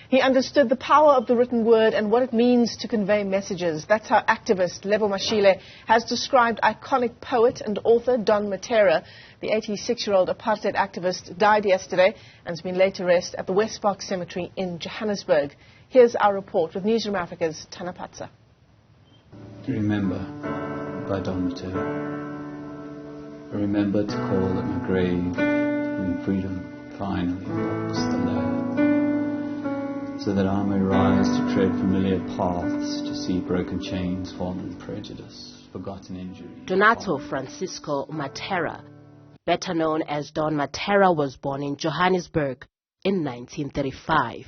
He understood the power of the written word and what it means to convey messages. That's how activist Lebo Mashile has described iconic poet and author Don Mattera. The 86-year-old apartheid activist died yesterday and has been laid to rest at the Westpark Cemetary in Johannesburg. Here's our report with Newzroom Afrika's Tana Patsa. Remember, by Don Mattera. Remember to call at my grave when freedom finally walks the land, so that I may rise to tread familiar paths, to see broken chains, fallen prejudice, forgotten injury. Donato Francisco Mattera, better known as Don Mattera, was born in Johannesburg in 1935.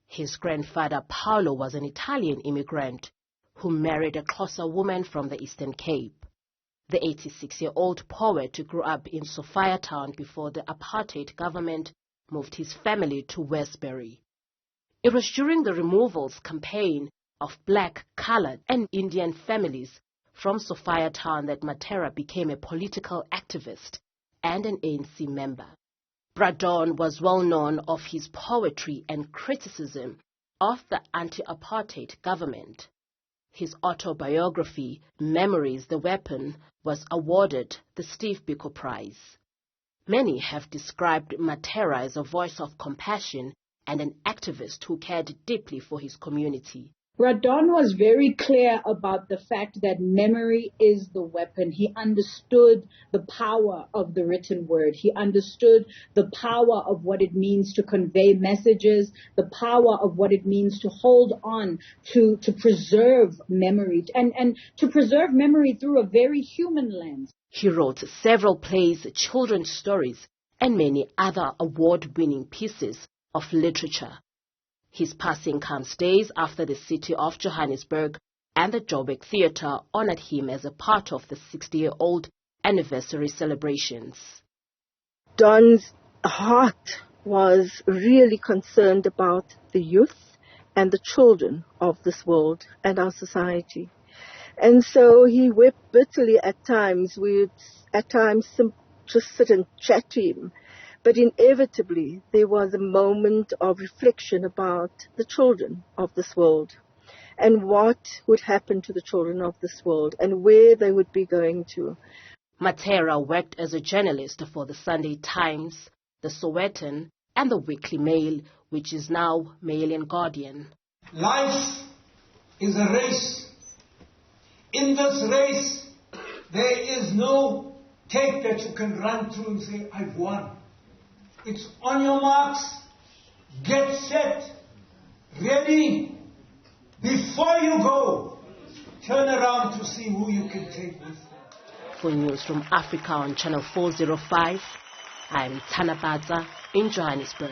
His grandfather Paolo was an Italian immigrant who married a Xhosa woman from the Eastern Cape. The 86-year-old poet grew up in Sophiatown before the apartheid government moved his family to Westbury. It was during the removals campaign of black, colored, and Indian families from Sophiatown that Mattera became a political activist and an ANC member. Don was well known of his poetry and criticism of the anti-apartheid government. His autobiography, Memories, the Weapon, was awarded the Steve Biko Prize. Many have described Mattera as a voice of compassion and an activist who cared deeply for his community. Don was very clear about the fact that memory is the weapon. He understood the power of the written word. He understood the power of what it means to convey messages, the power of what it means to hold on, to preserve memory, and to preserve memory through a very human lens. He wrote several plays, children's stories, and many other award-winning pieces of literature. His passing comes days after the city of Johannesburg and the Joburg Theatre honored him as a part of the 60-year-old anniversary celebrations. Don's heart was really concerned about the youth and the children of this world and our society. And so he wept bitterly at times. We would at times just sit and chat to him. But inevitably, there was a moment of reflection about the children of this world and what would happen to the children of this world and where they would be going to. Mattera worked as a journalist for the Sunday Times, the Sowetan, and the Weekly Mail, which is now Mail and Guardian. Life is a race. In this race, there is no tape that you can run through and say, I've won. It's on your marks, get set, ready. Before you go, turn around to see who you can take with you. For Newzroom Afrika on Channel 405, I'm Tana in Johannesburg.